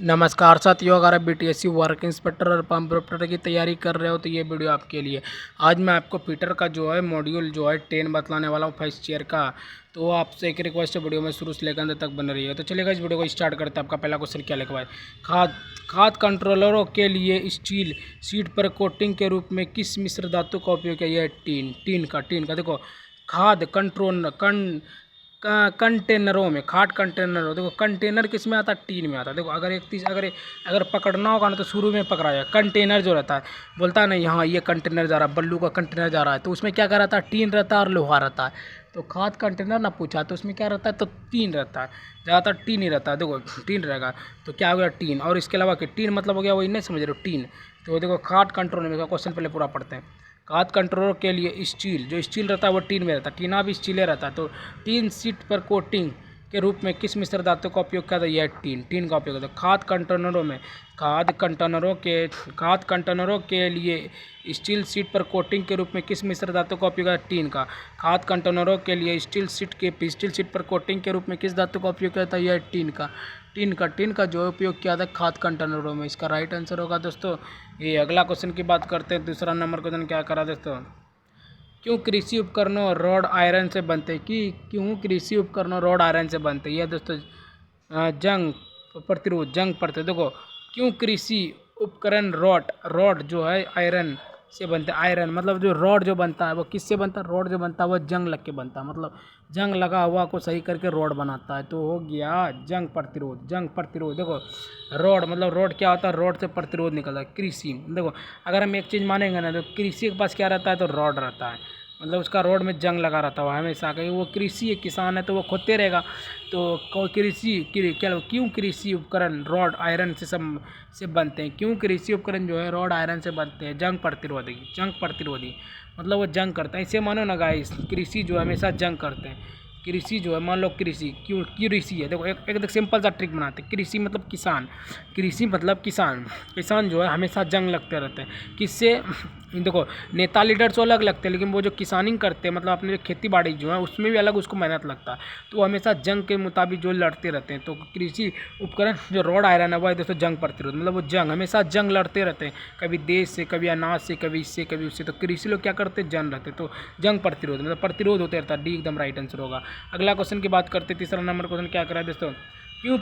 नमस्कार साथियों, अगर आप बीटीएससी वर्क इंस्पेक्टर और पंप ऑपरेटर की तैयारी कर रहे हो तो ये वीडियो आपके लिए। आज मैं आपको पीटर का जो है मॉड्यूल जो है 10 बतलाने वाला हूँ फर्स्ट ईयर का। तो आपसे एक रिक्वेस्ट है, वीडियो में शुरू से लेकर अंत तक बन रही है। तो चलिएगा इस वीडियो को स्टार्ट करते हैं। आपका पहला क्वेश्चन क्या लिखा है? खाद खाद कंट्रोलरों के लिए स्टील शीट पर कोटिंग के रूप में किस मिश्र धातु का उपयोग किया? यह टीन का देखो। खाद कंटेनरों में, खाद कंटेनर देखो, कंटेनर किस में आता है? टीन में आता है। देखो, अगर पकड़ना होगा ना तो शुरू में पकड़ाया कंटेनर जो रहता है, बोलता है ना यहाँ ये कंटेनर जा रहा है, बल्लू का कंटेनर जा रहा है, तो उसमें क्या क्या रहता है? टीन रहता है और लोहा रहता है। तो खाद कंटेनर ना पूछा तो उसमें क्या रहता है? तो टीन रहता है, ज़्यादातर टीन ही रहता है। देखो टीन रहेगा तो क्या हो गया? टीन। और इसके अलावा कि टीन मतलब हो गया, वही नहीं समझ रहे हो? टीन। तो देखो खाद कंट्रोल में क्वेश्चन पहले पूरा पढ़ते हैं। खाद कंट्रोलर के लिए स्टील रहता है वो टीन में रहता है, टीना भी स्टील रहता है। तो टीन शीट पर कोटिंग के रूप में किस मिश्र धातु का उपयोग किया था? यह टीन का उपयोग होता है। खाद कंटेनरों के लिए स्टील शीट पर कोटिंग के रूप में किस मिश्र धातु का उपयोग है? टीन का। खाद कंटेनरों के लिए स्टील शीट पर कोटिंग के रूप में किस धातु का उपयोग किया था? यह टीन का जो उपयोग किया था खाद कंटेनरों में। इसका राइट आंसर होगा दोस्तों ये। अगला क्वेश्चन की बात करते हैं। दूसरा नंबर क्वेश्चन क्या करा दोस्तों? क्यों कृषि उपकरणों रॉड आयरन से बनते हैं? क्यों कृषि उपकरणों रॉड आयरन से बनते हैं? यह दोस्तों जंग प्रतिरोध। देखो, क्यों कृषि उपकरण रॉड जो है आयरन से बनते हैं? आयरन मतलब जो रॉड जो बनता है वो किससे बनता है? रॉड जो बनता है वो जंग लग के बनता है, मतलब जंग लगा हुआ को सही करके रॉड बनाता है। तो हो गया जंग प्रतिरोध। देखो रॉड मतलब रॉड क्या होता है? रॉड से प्रतिरोध निकलता है। कृषि देखो, अगर हम एक चीज़ मानेंगे ना तो कृषि के पास क्या रहता है? तो रॉड रहता है, मतलब उसका रोड में जंग लगा रहता है हमेशा, कहीं वो कृषि है, किसान है तो वो खोदते रहेगा। तो क्यों कृषि उपकरण रॉड आयरन से बनते हैं? क्यों कृषि उपकरण जो है रॉड आयरन से बनते हैं? जंग प्रतिरोधी मतलब वो जंग करता है। इसे मानो ना गाइस, कृषि जो है हमेशा जंग करते हैं। कृषि जो है, मान लो कृषि है। देखो एक सिंपल सा ट्रिक बनाते हैं। कृषि मतलब किसान जो है हमेशा जंग लगते रहते हैं। किससे? देखो, नेता लीडर तो अलग लगते हैं, लेकिन वो जो किसानिंग करते हैं, मतलब अपने खेती बाड़ी जो है उसमें भी अलग उसको मेहनत लगता है। तो वो हमेशा जंग के मुताबिक जो लड़ते रहते हैं। तो कृषि उपकरण जो रॉड आयरन है वो है दोस्तों जंग प्रतिरोध, मतलब वो हमेशा जंग लड़ते रहते हैं, कभी देश से, कभी अनाज से, कभी इससे, कभी उससे। तो कृषि लोग क्या करते हैं? जंग रहते हैं। तो जंग प्रतिरोध मतलब प्रतिरोध होते रहता है। डी एकदम राइट आंसर होगा। अगला क्वेश्चन की बात करते हैं। तीसरा नंबर क्वेश्चन क्या करा है दोस्तों? क्यों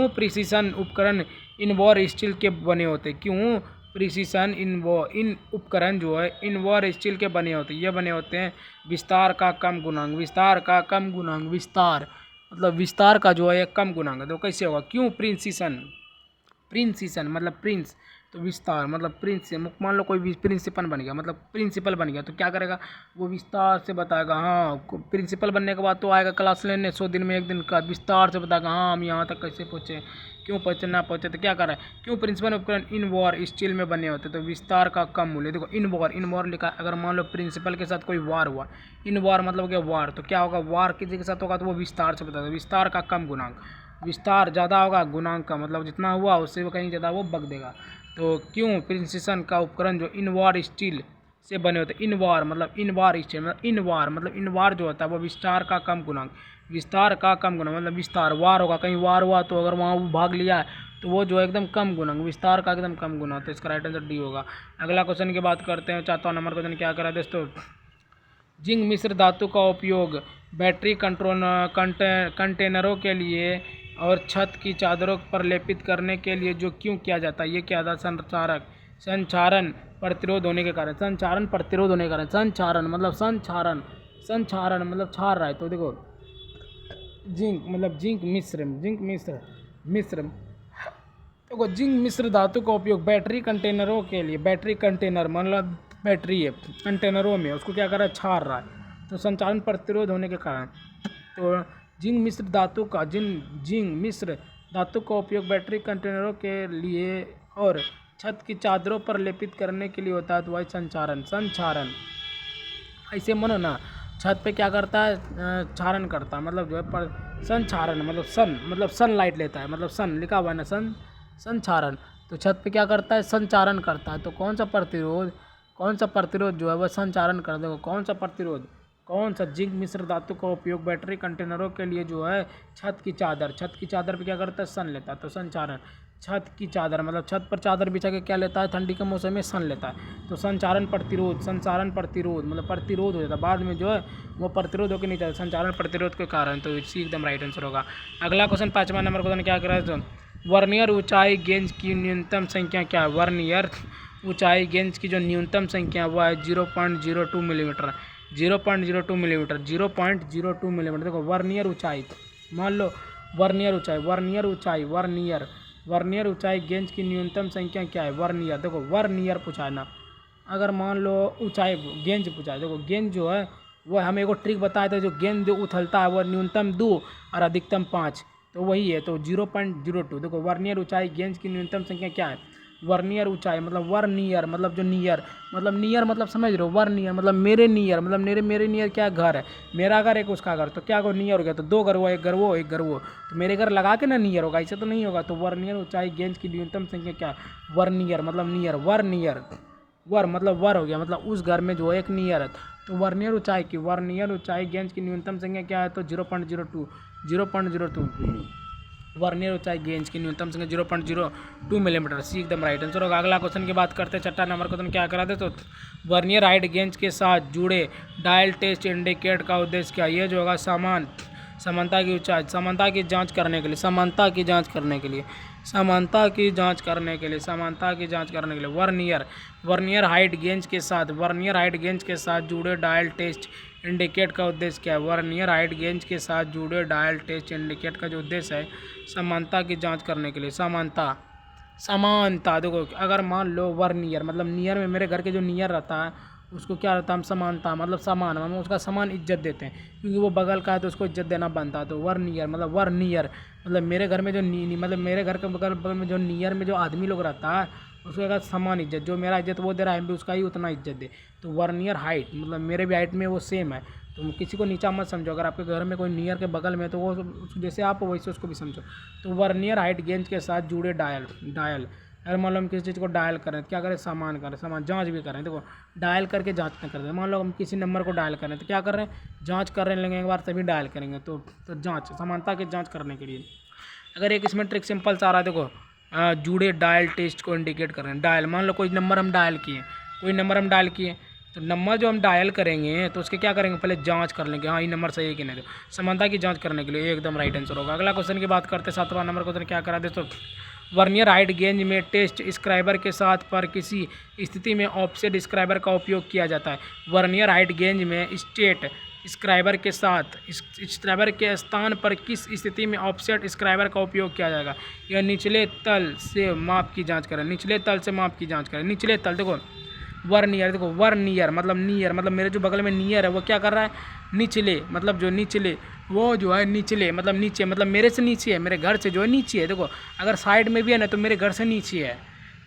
प्रिसीशन उपकरण इनवॉर स्टील के बने होते? क्यों प्रिसीशन इन उपकरण जो है इनवॉर स्टील के बने होते? ये बने होते हैं विस्तार का कम गुणांक। विस्तार मतलब विस्तार का जो है कम गुणांक है। तो कैसे होगा? क्यों प्रिंसीसन मतलब प्रिंस, तो विस्तार मतलब प्रिंस से, मान लो कोई भी प्रिंसिपल बन गया, मतलब प्रिंसिपल बन गया, तो क्या करेगा? वो विस्तार से बताएगा। हाँ, प्रिंसिपल बनने के बाद तो आएगा क्लास लेने 100 दिन में 1 दिन का, विस्तार से बताएगा हाँ हम यहाँ तक कैसे पहुँचे, क्यों पहुँचे ना पहुँचे। तो क्या कर रहा है? क्यों प्रिंसिपल उपकरण इन वॉर स्टील में बने होते? तो विस्तार का कम मूल्य। देखो इन वॉर लिखा, अगर मान लो प्रिंसिपल के साथ कोई वार हुआ, इन वॉर मतलब क्या? वार। तो क्या होगा? वार किसी के साथ होगा तो वो विस्तार से बताएगा। विस्तार का कम गुणांक, विस्तार ज़्यादा होगा गुणांक का, मतलब जितना हुआ उससे वो कहीं ज़्यादा वो बग देगा। तो क्यों प्रिंसिशन का उपकरण जो इनवार स्टील से बने होते? इनवार मतलब इनवार स्टील मतलब इनवार जो होता है वो विस्तार का कम गुणांक, मतलब विस्तार। वार होगा, कहीं वार हुआ तो अगर वहाँ वो भाग लिया तो वो जो एकदम कम गुणांक, विस्तार का एकदम कम गुणांक। तो इसका राइट आंसर डी होगा। अगला क्वेश्चन की बात करते हैं। 4वां नंबर क्वेश्चन क्या करा दोस्तों? जिंक मिश्र धातु का उपयोग बैटरी कंटेनरों के लिए और छत की चादरों पर लेपित करने के लिए जो क्यों किया जाता है? ये क्या था? संक्षारण प्रतिरोध होने के कारण। संक्षारण मतलब छार रहा है। तो देखो जिंक मिश्र देखो, जिंक मिश्र धातु का उपयोग बैटरी कंटेनर मतलब बैटरी है कंटेनरों में, उसको क्या कर रहा है? छार रहा है। तो संचालन प्रतिरोध होने के कारण। तो जिंक मिश्र धातु का उपयोग बैटरी कंटेनरों के लिए और छत की चादरों पर लेपित करने के लिए होता है। तो वही संचारण ऐसे मानो ना, छत पे क्या करता है? क्षारण करता है, मतलब जो है पर संक्षारण मतलब सनलाइट लेता है, मतलब सन लिखा हुआ है ना, संक्षारण। तो छत पे क्या करता है? संचारण करता है। तो कौन सा प्रतिरोध जो है वह संचारण कर देगा? कौन सा प्रतिरोध? कौन सा जिंक मिश्र धातु का उपयोग बैटरी कंटेनरों के लिए जो है छत की चादर पे क्या करता है, सन लेता है। तो संचारण, छत की चादर मतलब छत पर चादर बिछा के क्या लेता है, ठंडी के मौसम में सन लेता है। तो संचारण प्रतिरोध मतलब प्रतिरोध हो जाता है, बाद में जो है वो प्रतिरोध होकर नहीं जाता, संचारण प्रतिरोध के कारण। तो इसी एकदम राइट आंसर होगा। अगला क्वेश्चन 5वां नंबर क्वेश्चन क्या करा है, वर्नियर ऊंचाई गेंज की न्यूनतम संख्या क्या है। वर्नियर ऊंचाई गेंज की जो न्यूनतम संख्या है वो है 0.02 मिलीमीटर, 0.02 मिलीमीटर, 0.02 मिलीमीटर। देखो वर्नियर ऊंचाई, मान लो वर्नियर ऊंचाई गेंज की न्यूनतम संख्या क्या है। वर्नियर, देखो वर्नियर पूछा है ना, अगर मान लो ऊंचाई गेंज पूछा है, देखो गेंज जो है वो हमें एक ट्रिक बताया था, जो गेंद जो उछलता है वो न्यूनतम 2 और अधिकतम 5, तो वही है। तो 0.02, देखो वर्नियर ऊंचाई गेंज की न्यूनतम संख्या क्या है। वर्नियर ऊंचाई मतलब वर्नियर मतलब जो नियर मतलब समझ रहे हो, वर्नियर मतलब मेरे नियर मतलब मेरे नियर क्या घर है, मेरा घर एक उसका घर, तो क्या को नियर हो गया, तो 2 घर वो, एक घर वो, एक घर वो, तो मेरे घर लगा के ना नियर होगा, ऐसे तो नहीं होगा। तो वर्नियर ऊंचाई गेंज की न्यूनतम संख्या क्या है। वर्नियर मतलब नियर, वर मतलब वर हो गया, मतलब उस घर में जो एक नियर है। तो वर्नियर ऊंचाई गेंज की न्यूनतम संख्या क्या है, तो 0.02 वर्नियर ऊंचाई गेंज की न्यूनतम संख्या 0.02 मिलीमीटर। सी एकदम राइट आंसर होगा। अगला क्वेश्चन की बात करते हैं, 6वां नंबर क्वेश्चन क्या करा दे, तो वर्नियर हाइट गेंज के साथ जुड़े डायल टेस्ट इंडिकेट का उद्देश्य क्या। ये जो होगा समानता की ऊंचाई, समानता की जांच करने के लिए वर्नियर हाइट गेंज के साथ जुड़े डायल टेस्ट इंडिकेट का उद्देश्य क्या है। वर्नियर हाइट गेंज के साथ जुड़े डायल टेस्ट इंडिकेट का जो उद्देश्य है समानता की जांच करने के लिए। समानता देखो, अगर मान लो वर्नियर मतलब नियर में मेरे घर के जो नियर रहता है उसको क्या रहता है, हम समानता मतलब समान, हम उसका समान इज्जत देते हैं, क्योंकि वो बगल का है तो उसको इज्जत देना बनता है। तो वर्नियर मतलब मेरे घर में जो मतलब मेरे घर के बगल में जो नियर में जो आदमी लोग रहता है उसको एक समान इज्जत, जो मेरा इज्जत वो दे रहा है हम भी उसका ही उतना इज्जत दे। तो वर्नियर हाइट मतलब मेरे भी हाइट में वो सेम है, तो किसी को नीचा मत समझो। अगर आपके घर में कोई नियर के बगल में तो वो जैसे आप हो वैसे उसको भी समझो। तो वर्नियर हाइट गेंज के साथ जुड़े डायल अगर मान लो हम किसी चीज़ को डायल करें तो क्या करें, समान जांच भी करें। देखो डायल करके जांच नहीं करते, मान लो हम किसी नंबर को डायल करें तो क्या कर रहे हैं, जांच कर रहे हैं, एक बार तभी डायल करेंगे। तो जांच, समानता की जांच करने के लिए। अगर एक इसमें ट्रिक सिंपल सा आ रहा है, देखो जुड़े डायल टेस्ट को इंडिकेट कर रहे हैं। डायल, मान लो कोई नंबर हम डायल किए, तो नंबर जो हम डायल करेंगे तो उसके क्या करेंगे, पहले जांच कर लेंगे, हाँ ये नंबर सही है कि नहीं। तो समानता की जांच करने के लिए एकदम राइट आंसर होगा। अगला क्वेश्चन की बात करते हैं, 7वां नंबर क्वेश्चन क्या करा दे, तो वर्नियर हाइट गेंज में टेस्ट स्क्राइबर के साथ पर किसी स्थिति में ऑफसेट स्क्राइबर का उपयोग किया जाता है। वर्नियर हाइट गेंज में स्टेट स्क्राइबर के साथ स्क्राइबर के स्थान पर किस स्थिति में ऑफसेट स्क्राइबर का उपयोग किया जाएगा। यह निचले तल से माप की जांच करें, निचले तल देखो वर्नियर मतलब नियर मतलब मेरे जो बगल में नियर है वो क्या कर रहा है, निचले मतलब जो निचले वो जो है निचले मतलब नीचे मतलब मेरे से नीचे है, मेरे घर से जो है नीचे है। देखो अगर साइड में भी है ना तो मेरे घर से नीचे है,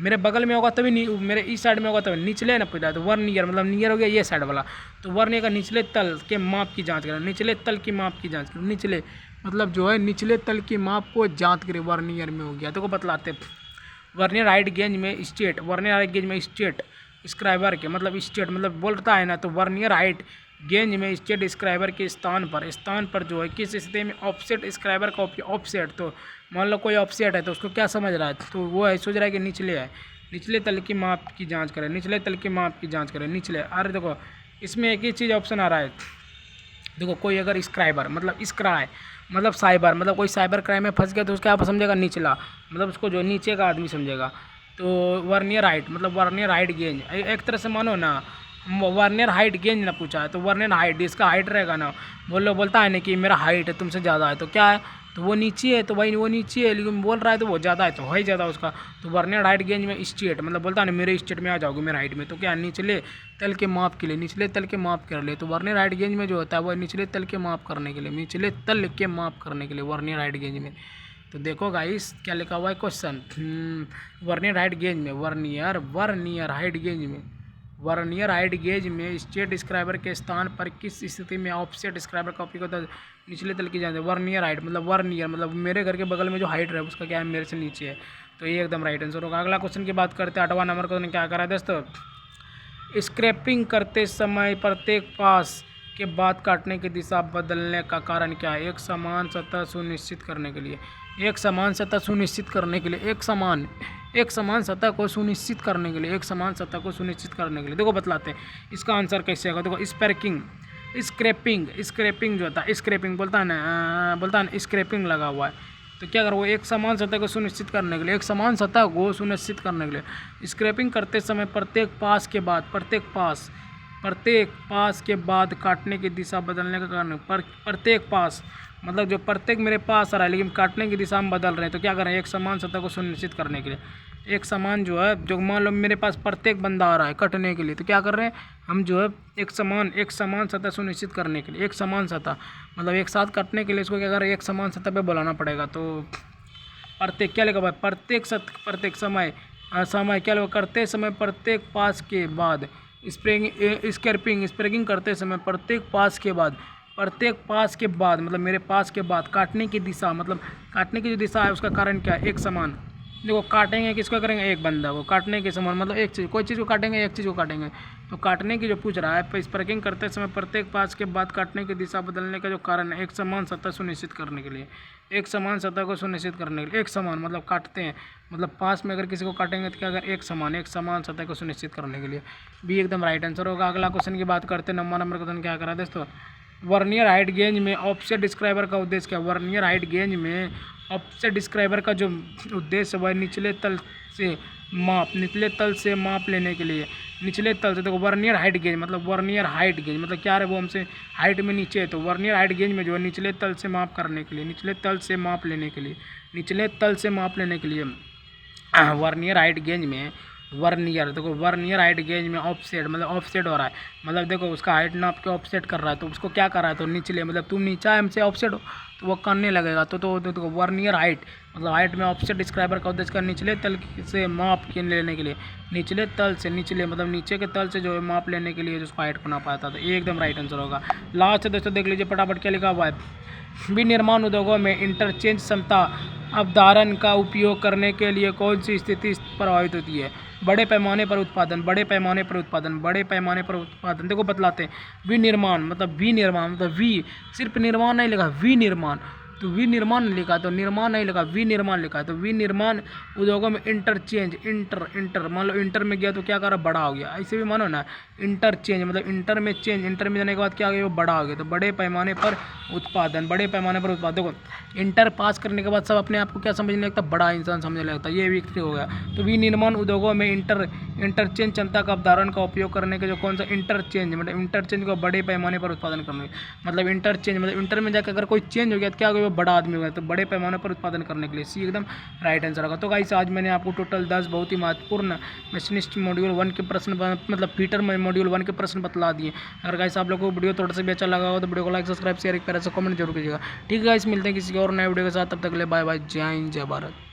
मेरे बगल में होगा तभी मेरे इस साइड में होगा तभी निचले है ना पूछा। तो वर्नियर मतलब नियर हो गया ये साइड वाला। तो वर्नियर का निचले तल के माप की जांच करें, निचले मतलब जो है निचले तल की माप को जांच करें, वर्नियर में हो गया। तो बतलाते वर्नियर हाइट गेंज में स्टेट स्क्राइबर के मतलब स्टेट मतलब बोलता है ना, तो वर्नियर हाइट गेंज में स्टेट स्क्राइबर के स्थान पर जो है किस स्थिति में ऑफसेट स्क्राइबर का ऑफसेट, तो मान लो कोई ऑफसेट है तो उसको क्या समझ रहा है, तो वो है सोच रहा है कि निचले है, निचले तल की माप की जांच करें, निचले। अरे देखो इसमें एक ही चीज़ ऑप्शन आ रहा है, देखो कोई अगर स्क्राइबर मतलब स्क्राई मतलब साइबर मतलब कोई साइबर क्राइम में फंस गया तो उसका आप समझेगा निचला, मतलब उसको जो नीचे का आदमी समझेगा। तो वर्नियर हाइट मतलब वर्नियर हाइट गेंज एक तरह से मानो ना, वर्नियर हाइट गेंज ना पूछा है तो वर्नियर हाइट इसका हाइट रहेगा ना, बोलता है ना कि मेरा हाइट है तुमसे ज़्यादा है, तो क्या है तो वो नीचे है, तो भाई वो नीचे है, लेकिन बोल रहा है तो वो ज़्यादा है तो है ज़्यादा उसका। तो वर्नियर हाइट गेंज में स्टेट मतलब बोलता है ना मेरे स्टेट में आ जाओगे मेरे हाइट में, तो क्या निचले तल के माप के लिए निचले तल के माप कर ले। तो वर्नियर हाइट गेंज में जो होता है वो निचले तल के माप करने के लिए, वर्नियर हाइट गेंज में। तो देखो गाइस क्या लिखा हुआ है क्वेश्चन, वर्नियर हाइट गेंज में वर्नियर हाइट गेज में स्टेट स्क्राइबर के स्थान पर किस स्थिति में ऑफसेट स्क्राइबर का उपयोग होता है, निचले तल की जांच। वर्नियर हाइट मतलब मेरे घर के बगल में जो हाइट है उसका क्या है मेरे से नीचे है, तो ये एकदम राइट आंसर होगा। अगला क्वेश्चन की बात करते हैं, 8वां नंबर क्वेश्चन क्या करा है दोस्तों, स्क्रैपिंग करते समय प्रत्येक पास के बाद काटने की दिशा बदलने का कारण क्या है? एक समान सतह सुनिश्चित करने के लिए, एक समान सतह सुनिश्चित करने के लिए, एक समान सतह को सुनिश्चित करने के लिए, एक समान सतह को सुनिश्चित करने के लिए। देखो बतलाते हैं इसका आंसर कैसे होगा। देखो स्क्रैपिंग जो होता है, स्क्रैपिंग बोलता है ना, स्क्रैपिंग लगा हुआ है। तो क्या करो, वो एक समान सतह को सुनिश्चित करने के लिए, एक समान सतह को सुनिश्चित करने के लिए स्क्रैपिंग करते समय प्रत्येक पास के बाद काटने की दिशा बदलने का कारण। प्रत्येक पास मतलब जो प्रत्येक मेरे पास आ रहा है लेकिन काटने की दिशा में बदल रहे हैं। तो क्या करें, एक समान सतह को सुनिश्चित करने के लिए, एक समान जो है, जो मान लो मेरे पास प्रत्येक बंदा आ रहा है कटने के लिए, तो क्या कर रहे हैं हम जो है एक समान सतह सुनिश्चित करने के लिए, एक समान सतह मतलब एक साथ कटने के लिए इसको क्या कर रहे हैं, एक समान सतह पे बुलाना पड़ेगा। तो प्रत्येक क्या लिखा भाई, प्रत्येक समय क्या लिखा, करते समय प्रत्येक पास के बाद स्क्रैपिंग करते समय प्रत्येक पास के बाद मतलब मेरे पास के बाद काटने की दिशा मतलब काटने की जो दिशा है उसका कारण क्या है, एक समान। देखो काटेंगे किसको करेंगे, एक बंदा को काटने के समान मतलब एक चीज़, कोई चीज़ को काटेंगे, एक चीज़ को काटेंगे। तो काटने की जो पूछ रहा है, स्प्रैकिंग करते समय प्रत्येक पास के बाद काटने की दिशा बदलने का जो कारण है, एक समान सतह सुनिश्चित करने के लिए, एक समान सतह को सुनिश्चित करने के लिए, एक समान मतलब काटते हैं मतलब पास में अगर किसी को काटेंगे तो क्या अगर एक समान सतह को सुनिश्चित करने के लिए। भी एकदम राइट आंसर होगा। अगला क्वेश्चन की बात करते हैं, नंबर क्वेश्चन क्या करा दोस्तों, वर्नियर हाइट गेज में ऑफसेट डिस्क्राइबर का उद्देश्य क्या है? वर्नियर हाइट गेज में ऑफसेट डिस्क्राइबर का जो उद्देश्य वह निचले तल से माप लेने के लिए, निचले तल से। देखो वर्नियर हाइट गेज मतलब क्या है, वो हमसे हाइट में नीचे है, तो वर्नियर हाइट गेज में जो है निचले तल से माप करने के लिए, निचले तल से माप लेने के लिए वर्नियर हाइट गेज में देखो वर्नियर हाइट गेज में ऑफसेट मतलब ऑफसेट हो रहा है, मतलब देखो उसका हाइट नाप के ऑफसेट कर रहा है, तो उसको क्या कर रहा है, तो निचले मतलब तुम नीचा हमसे ऑफसेट हो तो वो करने लगेगा। तो वर्नियर हाइट मतलब हाइट में ऑफसेट डिस्क्राइबर का उद्देश्य निचले तल से माप लेने के लिए, निचले मतलब नीचे के तल से जो है माप लेने के लिए जिसको हाइट को नापा जाता है। तो ये एकदम राइट आंसर होगा। लास्ट दोस्तों देख लीजिए फटाफट क्या लिखा हुआ है, विनिर्माण उद्योगों में इंटरचेंज क्षमता अवधारण का उपयोग करने के लिए कौन सी स्थिति प्रभावित होती है? बड़े पैमाने पर उत्पादन। देखो बतलाते हैं, विनिर्माण मतलब सिर्फ निर्माण नहीं लिखा, विनिर्माण तो विनिर्माण लिखा, तो निर्माण नहीं लिखा, विनिर्माण लिखा है। तो विनिर्माण उद्योगों में इंटरचेंज मान लो इंटर में गया तो क्या करा, बड़ा हो गया। ऐसे भी मानो ना, इंटरचेंज मतलब इंटर में जाने के बाद क्या हो गया, वो बड़ा हो गया। तो बड़े पैमाने पर उत्पादन देखो इंटर पास करने के बाद सब अपने आप को क्या समझने लगता है, बड़ा इंसान समझने लगता है। ये भी हो गया। तो विनिर्माण उद्योगों में इंटरचेंज क्षमता का अवधारण का उपयोग करने के जो कौन सा इंटरचेंज को बड़े पैमाने पर उत्पादन करने मतलब इंटर में जाकर अगर कोई चेंज हो गया तो क्या हो गया, बड़ा आदमी हो गया। तो बड़े पैमाने पर उत्पादन करने के लिए सी एकदम राइट आंसर होगा। तो गाइस आज मैंने आपको टोटल 10 बहुत ही महत्वपूर्ण मशीनिस्ट मॉड्यूल 1 के प्रश्न मतलब फीटर मॉड्यूल 1 के प्रश्न बतला दिए। अगर गाइस आप लोगों को वीडियो थोड़ा सा भी अच्छा लगा हो तो वीडियो को लाइक सब्सक्राइब शेयर एक प्यारा सा कमेंट जरूर कीजिएगा। ठीक है गाइस, मिलते हैं किसी और नए वीडियो के साथ, तब तक के लिए बाय बाय, जय हिंद जय भारत।